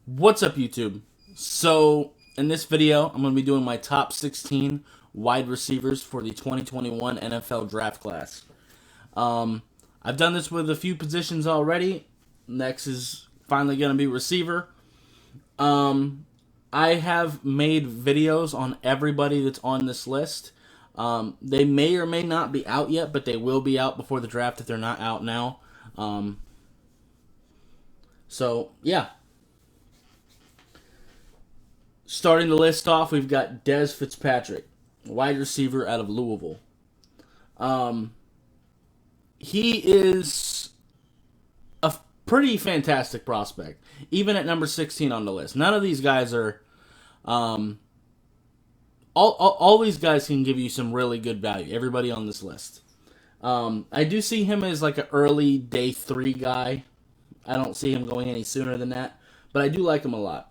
What's up, YouTube? So, in this video, I'm going to be doing my top 16 wide receivers for the 2021 NFL Draft Class. I've done this with a few positions already. Next is finally going to be receiver. I have made videos on everybody that's on this list. They may or may not be out yet, but they will be out before the draft if they're not out now. Yeah. Starting the list off, we've got Dez Fitzpatrick, wide receiver out of Louisville. He is a pretty fantastic prospect, even at number 16 on the list. None of these guys are... all these guys can give you some really good value, everybody on this list. I do see him as like an early day 3 guy. I don't see him going any sooner than that, but I do like him a lot.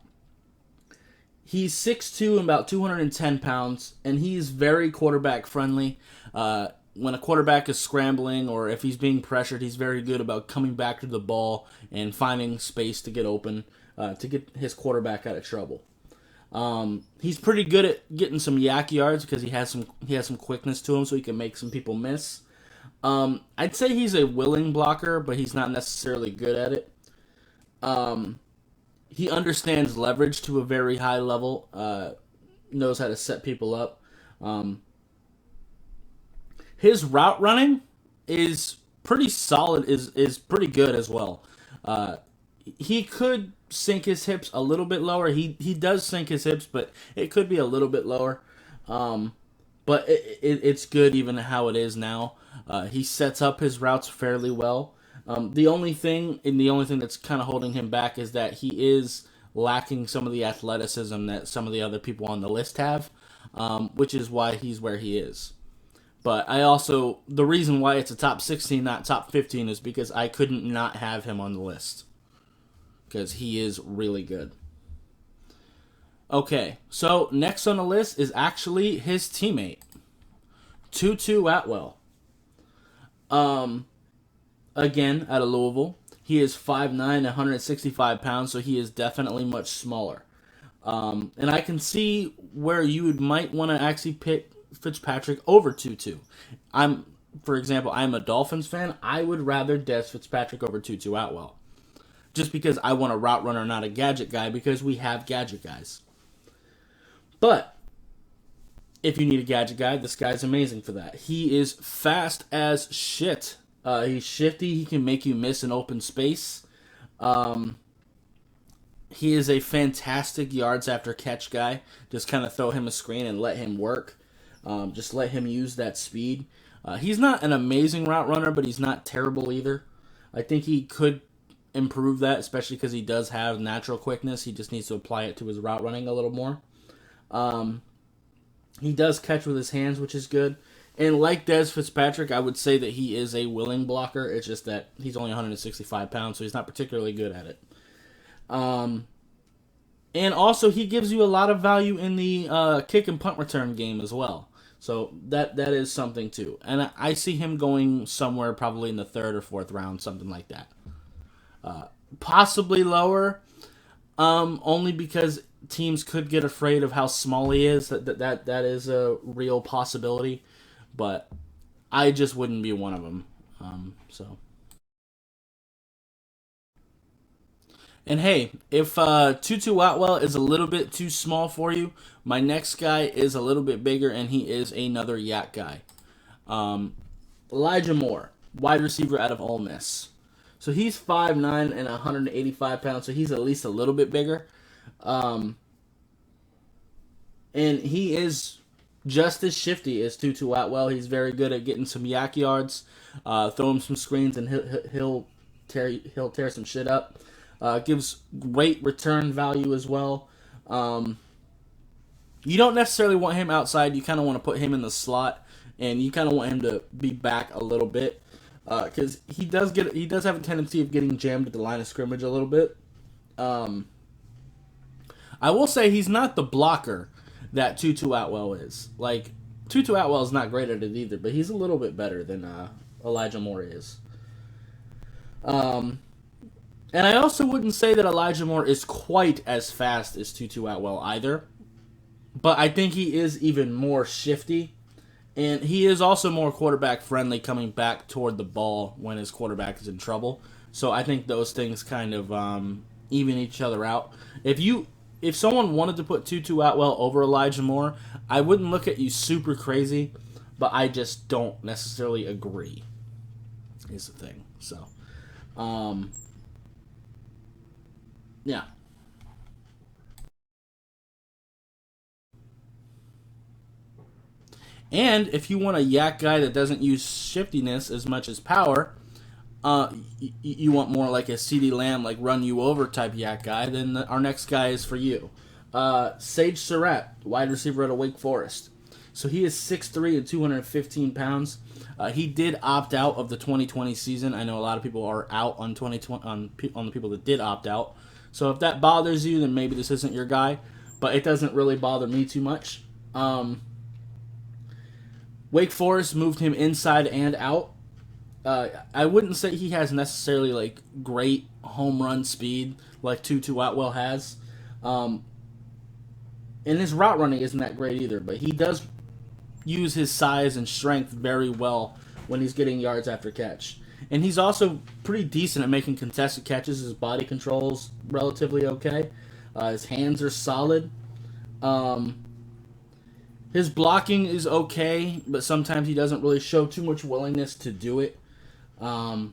He's 6'2", and about 210 pounds, and he's very quarterback friendly. When a quarterback is scrambling or if he's being pressured, he's very good about coming back to the ball and finding space to get open to get his quarterback out of trouble. He's pretty good at getting some yak yards because he has some quickness to him, so he can make some people miss. I'd say he's a willing blocker, but he's not necessarily good at it. He understands leverage to a very high level, knows how to set people up. His route running is pretty solid, is pretty good as well. He could sink his hips a little bit lower. He does sink his hips, but it could be a little bit lower. But it's good even how it is now. He sets up his routes fairly well. The only thing that's kind of holding him back is that he is lacking some of the athleticism that some of the other people on the list have, which is why he's where he is. But the reason why it's a top 16, not top 15, is because I couldn't not have him on the list. Because he is really good. Okay, so next on the list is actually his teammate, Tutu Atwell. Again, out of Louisville. He is 5'9", 165 pounds, so he is definitely much smaller. And I can see where you might want to actually pick Fitzpatrick over Tutu. For example, I'm a Dolphins fan. I would rather Dez Fitzpatrick over Tutu Atwell. Just because I want a route runner, not a gadget guy, because we have gadget guys. But if you need a gadget guy, this guy's amazing for that. He is fast as shit. He's shifty. He can make you miss an open space. He is a fantastic yards after catch guy. Just kind of throw him a screen and let him work. Just let him use that speed. He's not an amazing route runner, but he's not terrible either. I think he could improve that, especially because he does have natural quickness. He just needs to apply it to his route running a little more. He does catch with his hands, which is good. And like Dez Fitzpatrick, I would say that he is a willing blocker. It's just that he's only 165 pounds, so he's not particularly good at it. And also, he gives you a lot of value in the kick and punt return game as well. So that is something too. And I see him going somewhere probably in the 3rd or 4th round, something like that. Possibly lower, only because teams could get afraid of how small he is. That is a real possibility. But I just wouldn't be one of them. And hey, if Tutu Atwell is a little bit too small for you, my next guy is a little bit bigger, and he is another yak guy. Elijah Moore, wide receiver out of Ole Miss. So he's 5'9" and 185 pounds, so he's at least a little bit bigger. And he is just as shifty as Tutu Atwell. He's very good at getting some yak yards, throw him some screens, and he'll tear some shit up. Gives great return value as well. You don't necessarily want him outside. You kind of want to put him in the slot, and you kind of want him to be back a little bit because he does have a tendency of getting jammed at the line of scrimmage a little bit. I will say he's not the blocker that Tutu Atwell is. Like, Tutu Atwell is not great at it either, but he's a little bit better than Elijah Moore is. And I also wouldn't say that Elijah Moore is quite as fast as Tutu Atwell either. But I think he is even more shifty. And he is also more quarterback friendly coming back toward the ball when his quarterback is in trouble. So I think those things kind of even each other out. If someone wanted to put Tutu Atwell over Elijah Moore, I wouldn't look at you super crazy, but I just don't necessarily agree. Is the thing. So, yeah. And if you want a yak guy that doesn't use shiftiness as much as power, you want more like a CeeDee Lamb, like run you over type yak guy, then our next guy is for you. Sage Serrat, wide receiver out of Wake Forest. So he is 6'3" and 215 pounds. He did opt out of the 2020 season. I know a lot of people are out on 2020 on the people that did opt out. So if that bothers you, then maybe this isn't your guy. But it doesn't really bother me too much. Wake Forest moved him inside and out. I wouldn't say he has necessarily like great home run speed like Tutu Atwell has. And his route running isn't that great either, but he does use his size and strength very well when he's getting yards after catch. And he's also pretty decent at making contested catches. His body control's relatively okay. His hands are solid. His blocking is okay, but sometimes he doesn't really show too much willingness to do it. And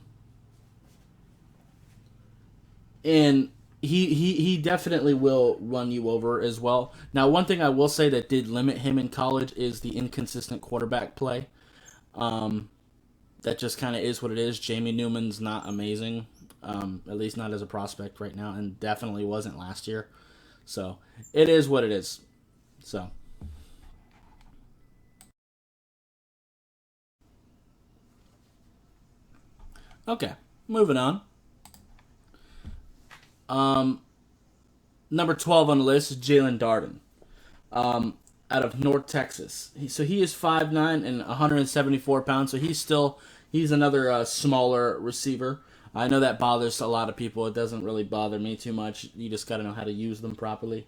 he definitely will run you over as well. Now, one thing I will say that did limit him in college is the inconsistent quarterback play. That just kind of is what it is. Jamie Newman's not amazing, at least not as a prospect right now, and definitely wasn't last year. So it is what it is. So. Okay, moving on. Number 12 on the list is Jalen Darden, out of North Texas. He is 5'9" and 174 pounds, so he's another smaller receiver. I know that bothers a lot of people. It doesn't really bother me too much. You just got to know how to use them properly.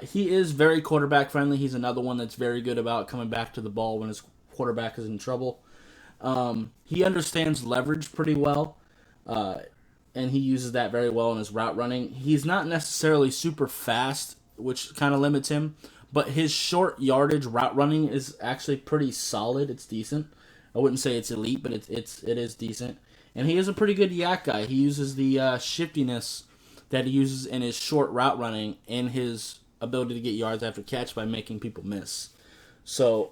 He is very quarterback friendly. He's another one that's very good about coming back to the ball when his quarterback is in trouble. He understands leverage pretty well, and he uses that very well in his route running. He's not necessarily super fast, which kind of limits him, but his short yardage route running is actually pretty solid. It's decent. I wouldn't say it's elite, but it is decent. And he is a pretty good yak guy. He uses the shiftiness that he uses in his short route running and his ability to get yards after catch by making people miss. So,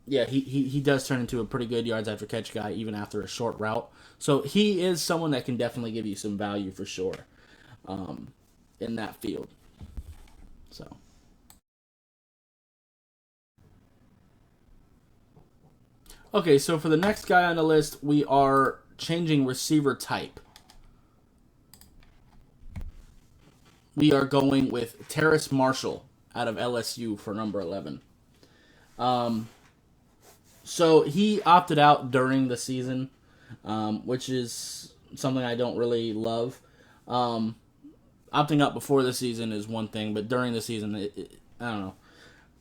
yeah, he does turn into a pretty good yards after catch guy even after a short route. So he is someone that can definitely give you some value for sure in that field. So. Okay, so for the next guy on the list, we are changing receiver type. We are going with Terrace Marshall out of LSU for number 11. So he opted out during the season, which is something I don't really love. Opting out before the season is one thing, but during the season, I don't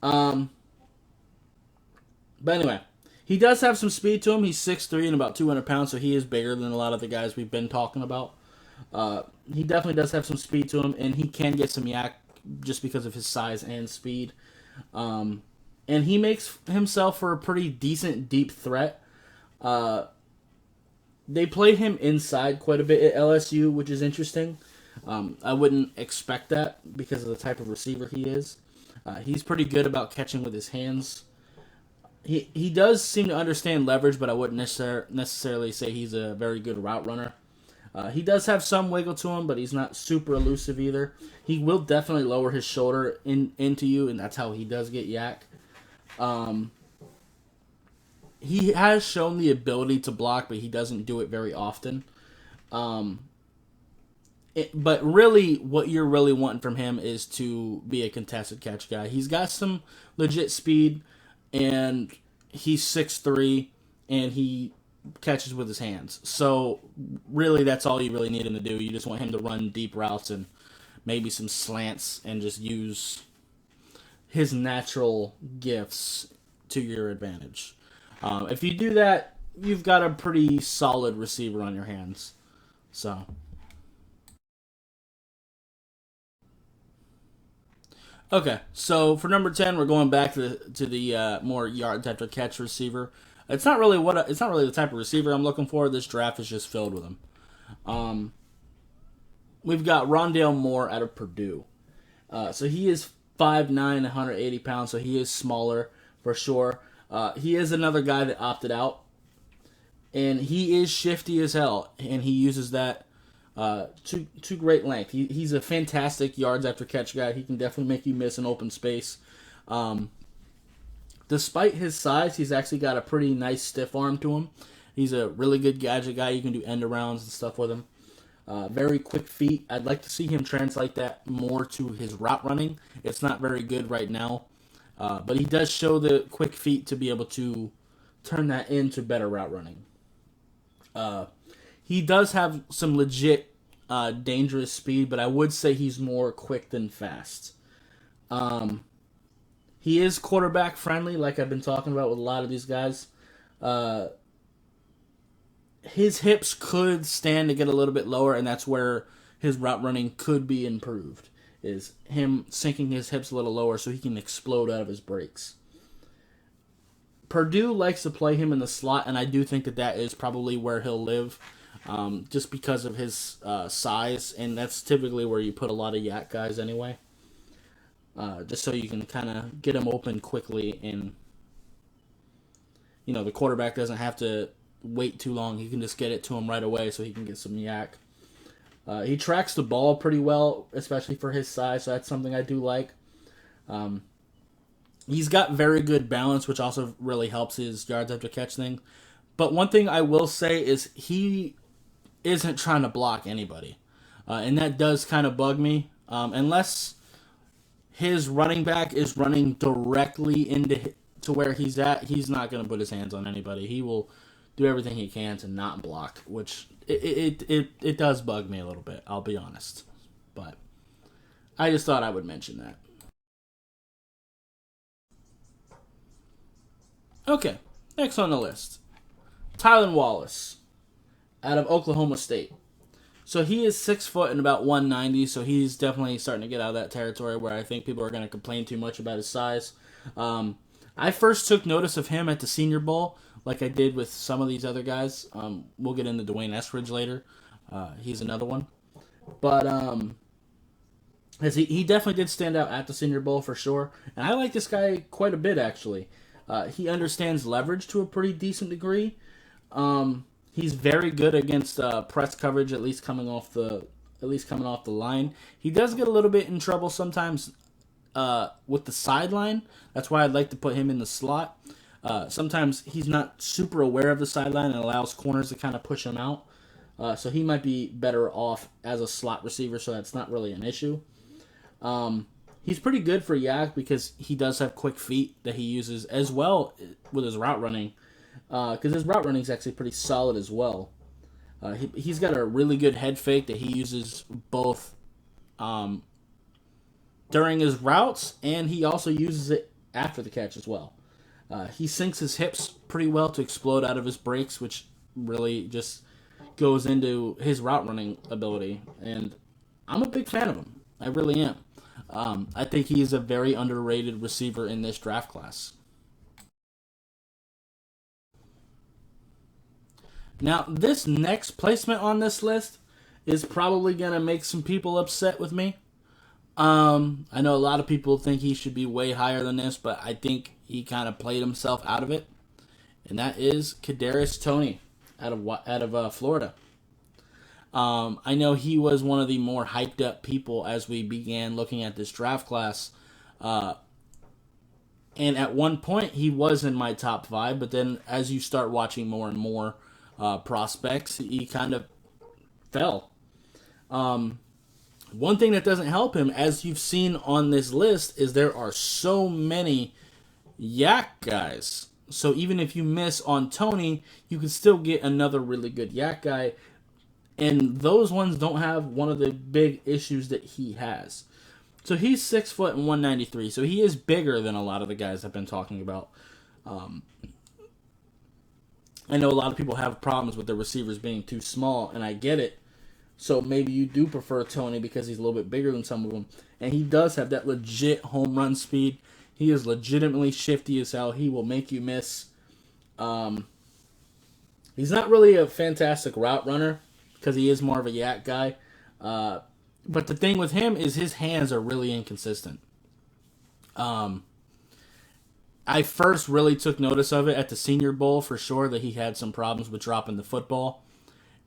know. But anyway, he does have some speed to him. He's 6'3" and about 200 pounds, so he is bigger than a lot of the guys we've been talking about. He definitely does have some speed to him, and he can get some yak just because of his size and speed. And he makes himself for a pretty decent deep threat. They played him inside quite a bit at LSU, which is interesting. I wouldn't expect that because of the type of receiver he is. He's pretty good about catching with his hands. He does seem to understand leverage, but I wouldn't necessarily say he's a very good route runner. He does have some wiggle to him, but he's not super elusive either. He will definitely lower his shoulder into you, and that's how he does get yak. He has shown the ability to block, but he doesn't do it very often. But really, what you're really wanting from him is to be a contested catch guy. He's got some legit speed, and he's 6'3", and he catches with his hands. So really, that's all you really need him to do. You just want him to run deep routes and maybe some slants and just use his natural gifts to your advantage. If you do that, you've got a pretty solid receiver on your hands. So, okay. So for number 10, we're going back to the more yards after catch receiver. It's not really the type of receiver I'm looking for. This draft is just filled with them. Um, we've got Ronald Moore out of Purdue. So he is 5'9", 180 pounds. So he is smaller for sure. He is another guy that opted out, and he is shifty as hell, and he uses that to great length. He's a fantastic yards after catch guy. He can definitely make you miss an open space. Despite his size, he's actually got a pretty nice stiff arm to him. He's a really good gadget guy. You can do end arounds and stuff with him. Very quick feet. I'd like to see him translate that more to his route running. It's not very good right now, but he does show the quick feet to be able to turn that into better route running. He does have some legit dangerous speed, but I would say he's more quick than fast. He is quarterback friendly, like I've been talking about with a lot of these guys. His hips could stand to get a little bit lower, and that's where his route running could be improved, is him sinking his hips a little lower so he can explode out of his breaks. Purdue likes to play him in the slot, and I do think that is probably where he'll live, just because of his size, and that's typically where you put a lot of yak guys anyway. Just so you can kind of get him open quickly, and the quarterback doesn't have to wait too long. He can just get it to him right away so he can get some yak. He tracks the ball pretty well, especially for his size, so that's something I do like. He's got very good balance, which also really helps his yards after catch thing. But one thing I will say is he isn't trying to block anybody. And that does kind of bug me. Unless his running back is running directly into to where he's at, he's not going to put his hands on anybody. He will do everything he can to not block, which it does bug me a little bit, I'll be honest. But I just thought I would mention that. Okay, next on the list, Tylan Wallace out of Oklahoma State. So he is 6 foot and about 190, so he's definitely starting to get out of that territory where I think people are going to complain too much about his size. I first took notice of him at the Senior Bowl, like I did with some of these other guys. We'll get into Dwayne Eskridge later. He's another one. But as he definitely did stand out at the Senior Bowl for sure. And I like this guy quite a bit, actually. He understands leverage to a pretty decent degree. He's very good against press coverage, at least coming off the line. He does get a little bit in trouble sometimes with the sideline. That's why I'd like to put him in the slot. Sometimes he's not super aware of the sideline and allows corners to kind of push him out. So he might be better off as a slot receiver, so that's not really an issue. He's pretty good for yak because he does have quick feet that he uses as well with his route running. Because his route running is actually pretty solid as well. He's got a really good head fake that he uses both during his routes, and he also uses it after the catch as well. He sinks his hips pretty well to explode out of his breaks, which really just goes into his route running ability. And I'm a big fan of him. I really am. I think he is a very underrated receiver in this draft class. Now, this next placement on this list is probably going to make some people upset with me. I know a lot of people think he should be way higher than this, but I think he kind of played himself out of it. And that is Kadarius Toney out of Florida. I know he was one of the more hyped up people as we began looking at this draft class. And at one point, he was in my top 5, but then as you start watching more and more prospects, he kind of fell. One thing that doesn't help him, as you've seen on this list, is there are so many yak guys So even if you miss on Toney, you can still get another really good yak guy. And those ones don't have one of the big issues that he has. So he's 6 foot and 193. So he is bigger than a lot of the guys I've been talking about. I know a lot of people have problems with their receivers being too small, and I get it. So maybe you do prefer Toney because he's a little bit bigger than some of them. And he does have that legit home run speed. He is legitimately shifty as hell. He will make you miss. He's not really a fantastic route runner because he is more of a yak guy. But the thing with him is his hands are really inconsistent. I first really took notice of it at the Senior Bowl for sure, that he had some problems with dropping the football.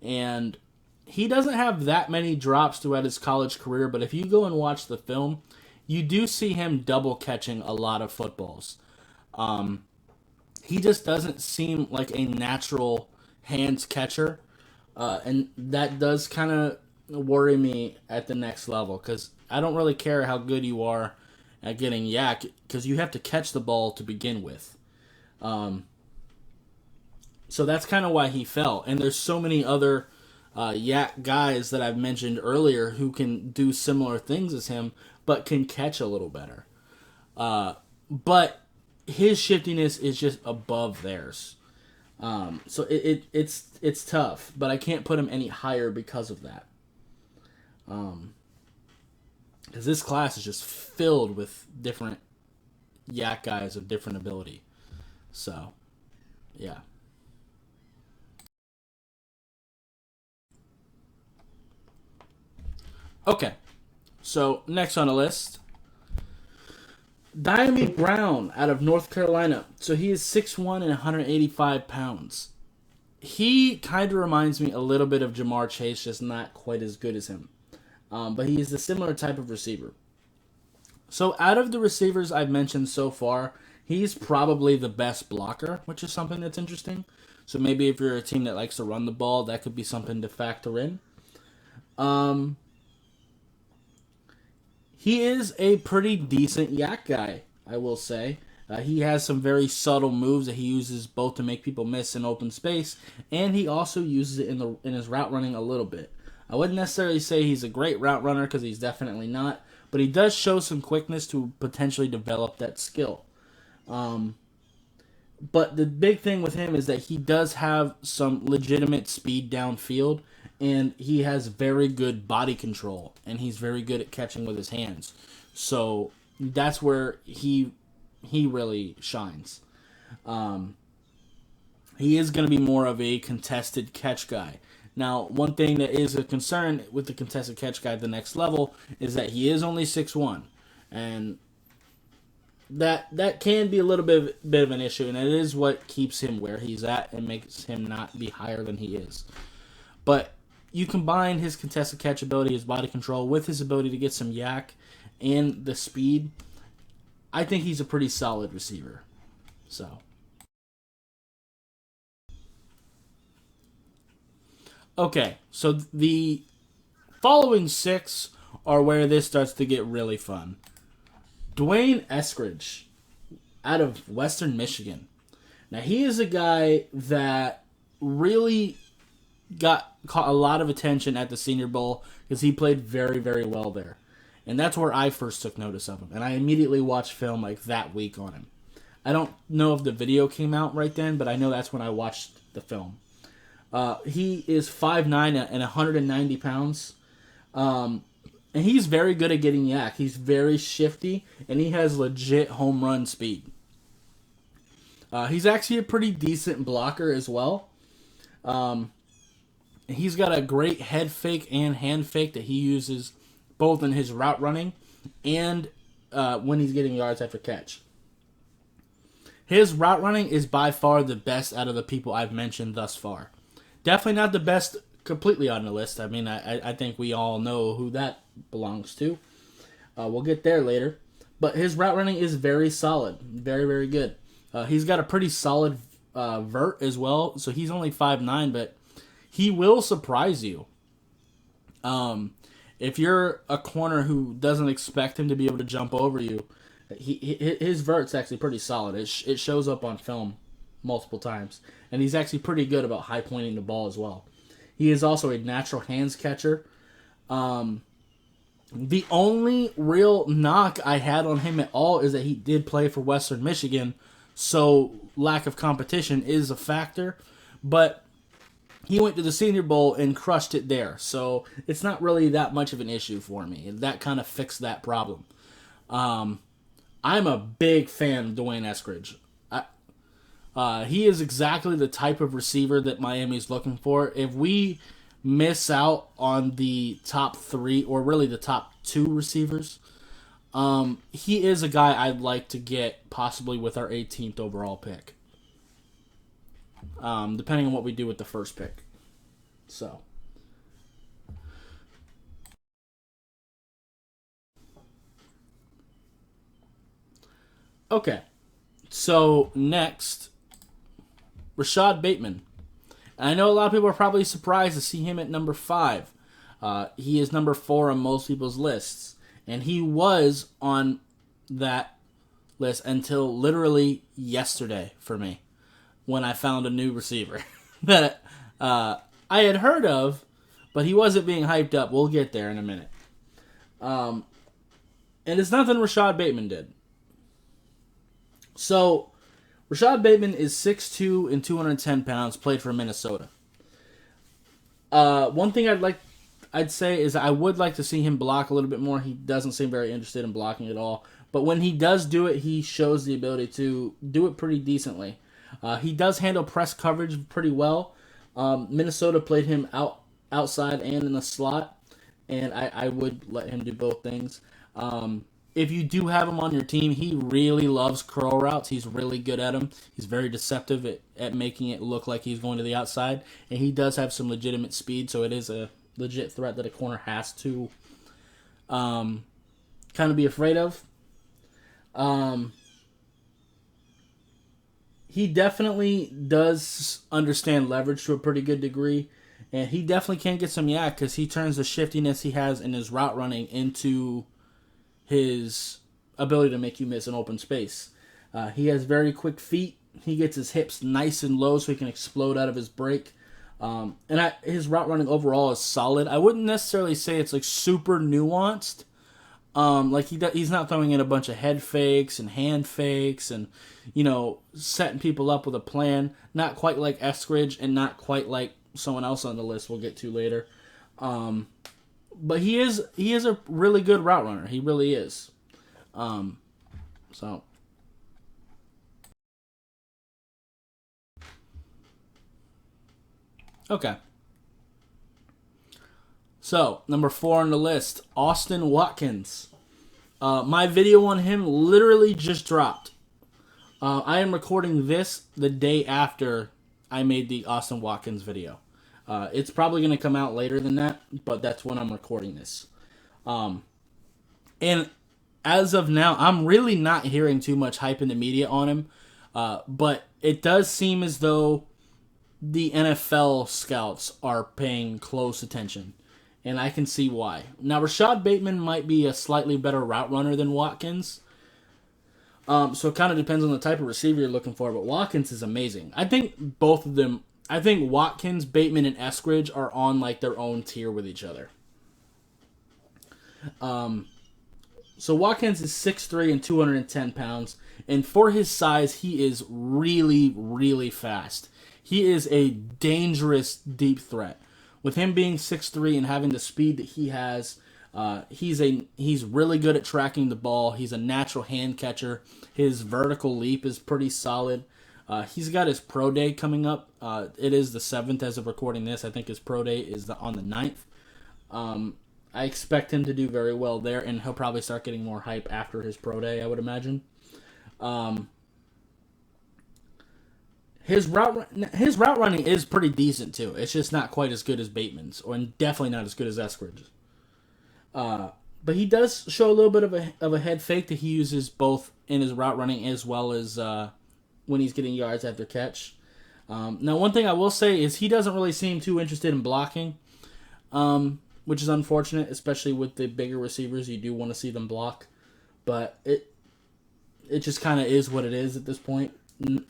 And he doesn't have that many drops throughout his college career, but if you go and watch the film, you do see him double catching a lot of footballs. He just doesn't seem like a natural hands catcher, and that does kind of worry me at the next level, because I don't really care how good you are at getting yak, because you have to catch the ball to begin with. So that's kind of why he fell. And there's so many other yak guys that I've mentioned earlier who can do similar things as him, but can catch a little better. But his shiftiness is just above theirs. So it's tough, but I can't put him any higher because of that. Because this class is just filled with different yak guys of different ability. So, yeah. Okay, so next on the list, Dyami Brown out of North Carolina. So he is 6'1" and 185 pounds. He kind of reminds me a little bit of Jamar Chase, just not quite as good as him. But he is a similar type of receiver. So out of the receivers I've mentioned so far, he's probably the best blocker, which is something that's interesting. So maybe if you're a team that likes to run the ball, that could be something to factor in. He is a pretty decent yak guy, I will say. He has some very subtle moves that he uses both to make people miss in open space, and he also uses it in his route running a little bit. I wouldn't necessarily say he's a great route runner, because he's definitely not, but he does show some quickness to potentially develop that skill. But the big thing with him is that he does have some legitimate speed downfield, and he has very good body control, and he's very good at catching with his hands. So that's where he really shines. He is going to be more of a contested catch guy. Now, one thing that is a concern with the contested catch guy at the next level is that he is only 6'1", and that can be a little bit of an issue, and it is what keeps him where he's at and makes him not be higher than he is. But you combine his contested catch ability, his body control, with his ability to get some yak and the speed, I think he's a pretty solid receiver. So, okay, so the following 6 are where this starts to get really fun. Dwayne Eskridge out of Western Michigan. Now, he is a guy that really caught a lot of attention at the Senior Bowl because he played very, very well there. And that's where I first took notice of him. And I immediately watched film like that week on him. I don't know if the video came out right then, but I know that's when I watched the film. He is 5'9" and 190 pounds. And he's very good at getting yak. He's very shifty, and he has legit home run speed. He's actually a pretty decent blocker as well. He's got a great head fake and hand fake that he uses both in his route running and when he's getting yards after catch. His route running is by far the best out of the people I've mentioned thus far. Definitely not the best completely on the list. I mean, I think we all know who that belongs to. We'll get there later. But his route running is very solid. Very, very good. He's got a pretty solid vert as well. So he's only 5'9", but he will surprise you. If you're a corner who doesn't expect him to be able to jump over you, his vert's actually pretty solid. It shows up on film. multiple times. And he's actually pretty good about high pointing the ball as well. He is also a natural hands catcher. The only real knock I had on him at all is that he did play for Western Michigan, so lack of competition is a factor. But he went to the Senior Bowl and crushed it there, so it's not really that much of an issue for me. That kind of fixed that problem. I'm a big fan of Dwayne Eskridge. He is exactly the type of receiver that Miami's looking for. If we miss out on the top 3, or really the top 2 receivers, he is a guy I'd like to get possibly with our 18th overall pick. Depending on what we do with the first pick. So. Okay. So, next, Rashod Bateman. And I know a lot of people are probably surprised to see him at number 5. He is number 4 on most people's lists. And he was on that list until literally yesterday for me, when I found a new receiver that I had heard of, but he wasn't being hyped up. We'll get there in a minute. And it's nothing Rashod Bateman did. So, Rashod Bateman is 6'2" and 210 pounds, played for Minnesota. One thing I'd say is I would like to see him block a little bit more. He doesn't seem very interested in blocking at all. But when he does do it, he shows the ability to do it pretty decently. He does handle press coverage pretty well. Minnesota played him outside and in the slot, and I would let him do both things. If you do have him on your team, he really loves curl routes. He's really good at them. He's very deceptive at making it look like he's going to the outside, and he does have some legitimate speed, so it is a legit threat that a corner has to kind of be afraid of. He definitely does understand leverage to a pretty good degree, and he definitely can get some yak because he turns the shiftiness he has in his route running into his ability to make you miss an open space. He has very quick feet. He gets his hips nice and low so he can explode out of his break. His route running overall is solid. I wouldn't necessarily say it's like super nuanced. He's not throwing in a bunch of head fakes and hand fakes and, setting people up with a plan. Not quite like Eskridge and not quite like someone else on the list we'll get to later. But he is a really good route runner. He really is. Okay. So, number 4 on the list, Austin Watkins. My video on him literally just dropped. I am recording this the day after I made the Austin Watkins video. It's probably going to come out later than that, but that's when I'm recording this. And as of now, I'm really not hearing too much hype in the media on him, but it does seem as though the NFL scouts are paying close attention, and I can see why. Now, Rashod Bateman might be a slightly better route runner than Watkins, so it kind of depends on the type of receiver you're looking for, but Watkins is amazing. I think both of them, Watkins, Bateman, and Eskridge are on like their own tier with each other. So Watkins is 6'3" and 210 pounds, and for his size, he is really, really fast. He is a dangerous deep threat. With him being 6'3" and having the speed that he has, he's really good at tracking the ball. He's a natural hand catcher. His vertical leap is pretty solid. He's got his pro day coming up. It is the 7th as of recording this. I think his pro day is on the 9th. I expect him to do very well there, and he'll probably start getting more hype after his pro day, I would imagine. His route running is pretty decent too. It's just not quite as good as Bateman's, or definitely not as good as Eskridge's. But he does show a little bit of a head fake that he uses both in his route running as well as when he's getting yards after catch. Now, one thing I will say is he doesn't really seem too interested in blocking, which is unfortunate, especially with the bigger receivers. You do want to see them block, but it just kind of is what it is at this point.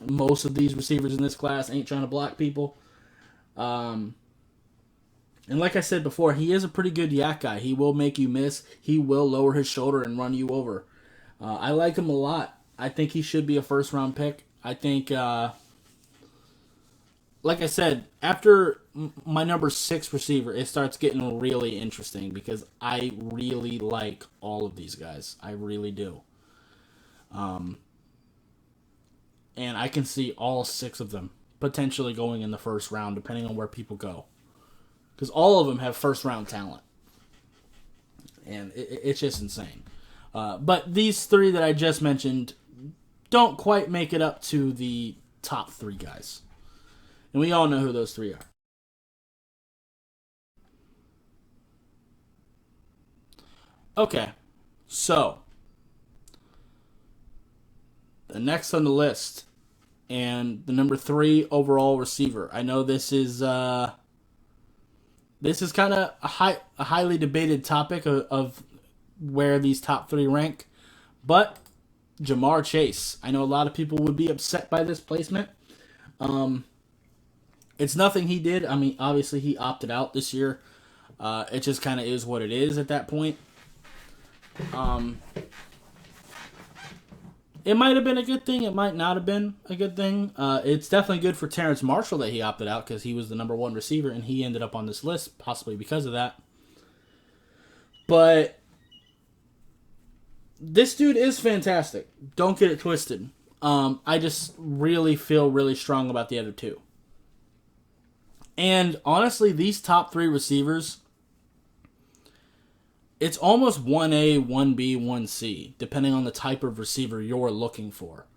most of these receivers in this class ain't trying to block people. And like I said before, he is a pretty good yak guy. He will make you miss. He will lower his shoulder and run you over. I like him a lot. I think he should be a first-round pick. I think, like I said, after my number 6 receiver, it starts getting really interesting because I really like all of these guys. I really do. And I can see all 6 of them potentially going in the first round, depending on where people go. Because all of them have first-round talent. And it's just insane. But these 3 that I just mentioned don't quite make it up to the top 3 guys. And we all know who those 3 are. Okay, so the next on the list, and the number 3 overall receiver. I know this is kind of a highly debated topic of where these top 3 rank, but Jamar Chase. I know a lot of people would be upset by this placement. It's nothing he did. I mean, obviously he opted out this year. It just kind of is what it is at that point. It might have been a good thing. It might not have been a good thing. It's definitely good for Terrace Marshall that he opted out because he was the number 1 receiver and he ended up on this list, possibly because of that. But this dude is fantastic. Don't get it twisted. I just really feel really strong about the other 2. And honestly, these top 3 receivers, it's almost 1A, 1B, 1C, depending on the type of receiver you're looking for.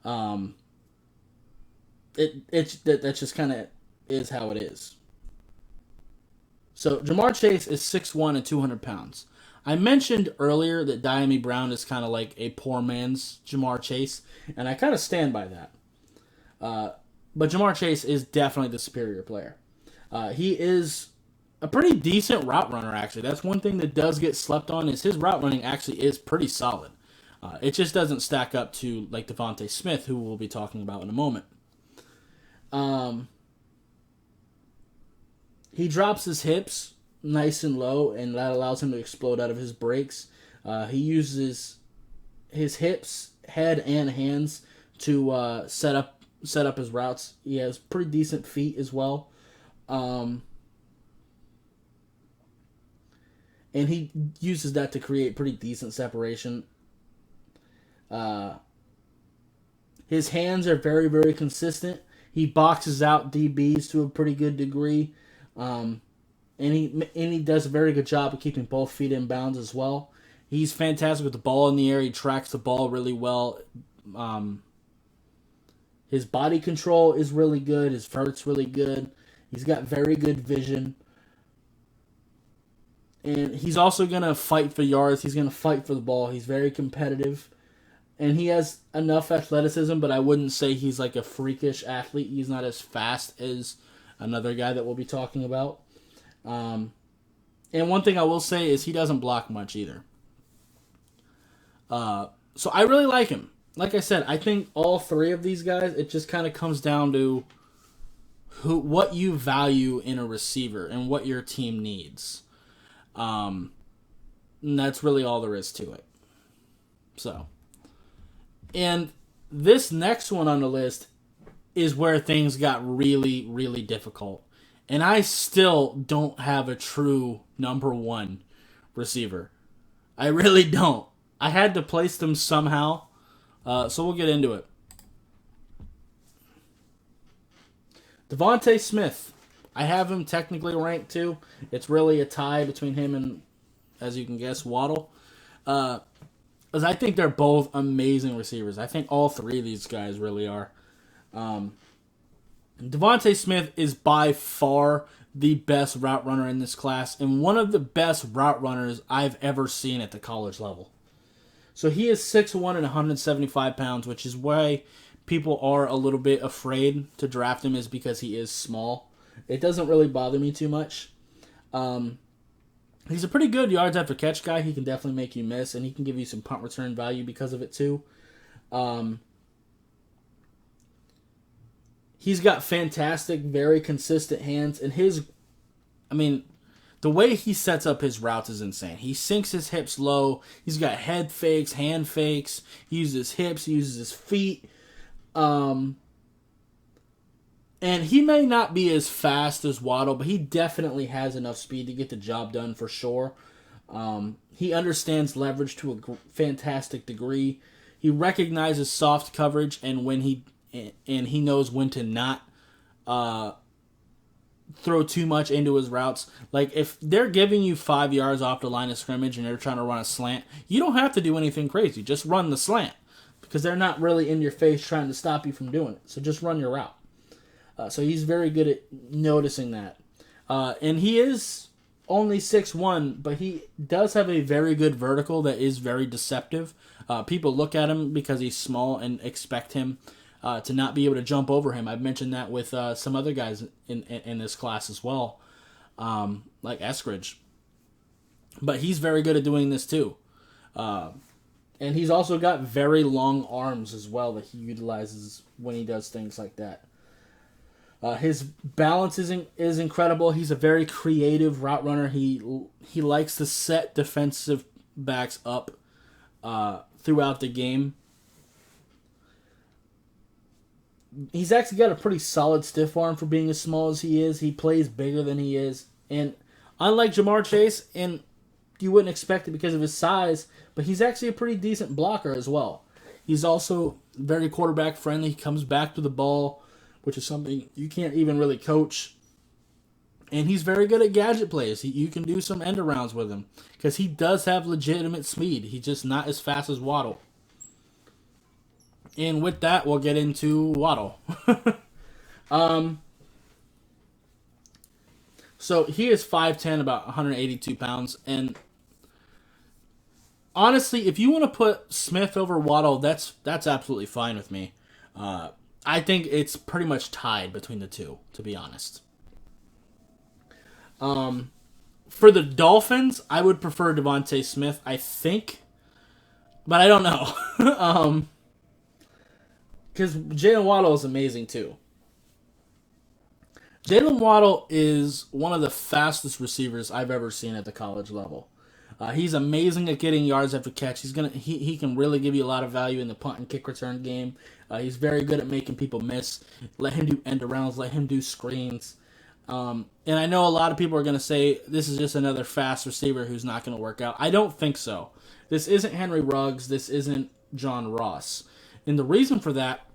That just kind of is how it is. So Jamar Chase is 6'1" and 200 pounds. I mentioned earlier that Diami Brown is kind of like a poor man's Jamar Chase, and I kind of stand by that. But Jamar Chase is definitely the superior player. He is a pretty decent route runner, actually. That's one thing that does get slept on, is his route running actually is pretty solid. It just doesn't stack up to like Devonta Smith, who we'll be talking about in a moment. He drops his hips nice and low, and that allows him to explode out of his breaks. He uses his hips, head, and hands to set up his routes. He has pretty decent feet as well. And he uses that to create pretty decent separation. His hands are very, very consistent. He boxes out DBs to a pretty good degree. And he does a very good job of keeping both feet in bounds as well. He's fantastic with the ball in the air. He tracks the ball really well. His body control is really good. His vert's really good. He's got very good vision. And he's also going to fight for yards. He's going to fight for the ball. He's very competitive. And he has enough athleticism, but I wouldn't say he's like a freakish athlete. He's not as fast as another guy that we'll be talking about. And one thing I will say is he doesn't block much either. So I really like him. Like I said, I think all 3 of these guys, it just kind of comes down to what you value in a receiver and what your team needs. And that's really all there is to it. So, and this next one on the list is where things got really, really difficult. And I still don't have a true number 1 receiver. I really don't. I had to place them somehow. So we'll get into it. Devonta Smith. I have him technically ranked 2. It's really a tie between him and, as you can guess, Waddle. Because I think they're both amazing receivers. I think all 3 of these guys really are. Devonta Smith is by far the best route runner in this class and one of the best route runners I've ever seen at the college level. So he is 6'1" and 175 pounds, which is why people are a little bit afraid to draft him, is because he is small. It doesn't really bother me too much. He's a pretty good yards after catch guy. He can definitely make you miss, and he can give you some punt return value because of it too. He's got fantastic, very consistent hands, and the way he sets up his routes is insane. He sinks his hips low. He's got head fakes, hand fakes. He uses his hips. He uses his feet. And he may not be as fast as Waddle, but he definitely has enough speed to get the job done for sure. He understands leverage to a fantastic degree. He recognizes soft coverage, and he knows when to not throw too much into his routes. Like, if they're giving you 5 yards off the line of scrimmage and they're trying to run a slant, you don't have to do anything crazy. Just run the slant, because they're not really in your face trying to stop you from doing it. So just run your route. So he's very good at noticing that. And he is only 6'1", but he does have a very good vertical that is very deceptive. People look at him because he's small and expect him to not be able to jump over him. I've mentioned that with some other guys in this class as well, like Eskridge. But he's very good at doing this too. And he's also got very long arms as well that he utilizes when he does things like that. His balance is incredible. He's a very creative route runner. He likes to set defensive backs up throughout the game. He's actually got a pretty solid stiff arm for being as small as he is. He plays bigger than he is. And unlike Jamar Chase, and you wouldn't expect it because of his size, but he's actually a pretty decent blocker as well. He's also very quarterback friendly. He comes back to the ball, which is something you can't even really coach. And he's very good at gadget plays. You can do some end arounds with him because he does have legitimate speed. He's just not as fast as Waddle. And with that, we'll get into Waddle. So he is 5'10", about 182 pounds. And honestly, if you want to put Smith over Waddle, that's absolutely fine with me. I think it's pretty much tied between the two, to be honest. For the Dolphins, I would prefer Devonta Smith, I think. But I don't know. Because Jalen Waddle is amazing, too. Jalen Waddle is one of the fastest receivers I've ever seen at the college level. He's amazing at getting yards after catch. He can really give you a lot of value in the punt and kick return game. He's very good at making people miss. Let him do end arounds. Let him do screens. And I know a lot of people are going to say this is just another fast receiver who's not going to work out. I don't think so. This isn't Henry Ruggs. This isn't John Ross. And the reason for that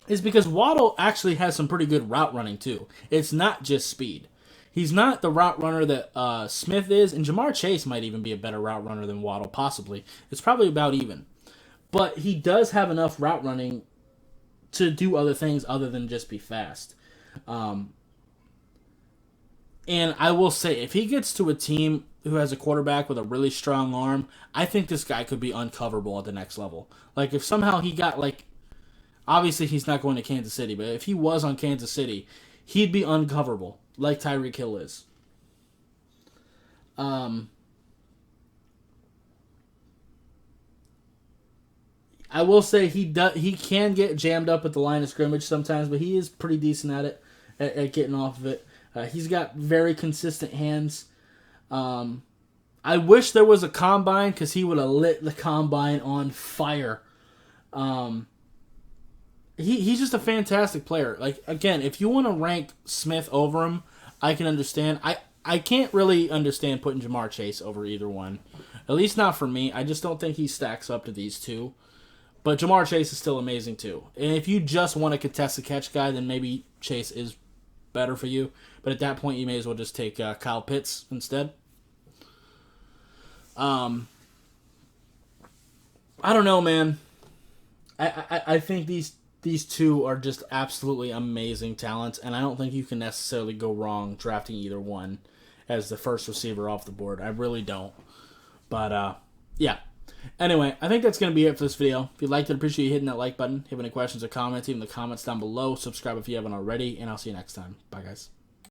is because Waddle actually has some pretty good route running too. It's not just speed. He's not the route runner that Smith is, and Jamar Chase might even be a better route runner than Waddle, possibly. It's probably about even. But he does have enough route running to do other things other than just be fast. And I will say, if he gets to a team who has a quarterback with a really strong arm, I think this guy could be uncoverable at the next level. Like, if somehow he got, obviously he's not going to Kansas City, but if he was on Kansas City, he'd be uncoverable, like Tyreek Hill is. I will say he can get jammed up at the line of scrimmage sometimes, but he is pretty decent at it, at getting off of it. He's got very consistent hands. I wish there was a combine because he would have lit the combine on fire. He's just a fantastic player. Like, again, if you want to rank Smith over him, I can understand. I can't really understand putting Jamar Chase over either one. At least not for me. I just don't think he stacks up to these two. But Jamar Chase is still amazing too. And if you just want a contest the catch guy, then maybe Chase is better for you. But at that point, you may as well just take Kyle Pitts instead. I don't know, man. I think these two are just absolutely amazing talents, and I don't think you can necessarily go wrong drafting either one as the first receiver off the board. I really don't. But, yeah. Anyway, I think that's going to be it for this video. If you liked it, appreciate you hitting that like button. If you have any questions or comments, leave in the comments down below. Subscribe if you haven't already, and I'll see you next time. Bye, guys.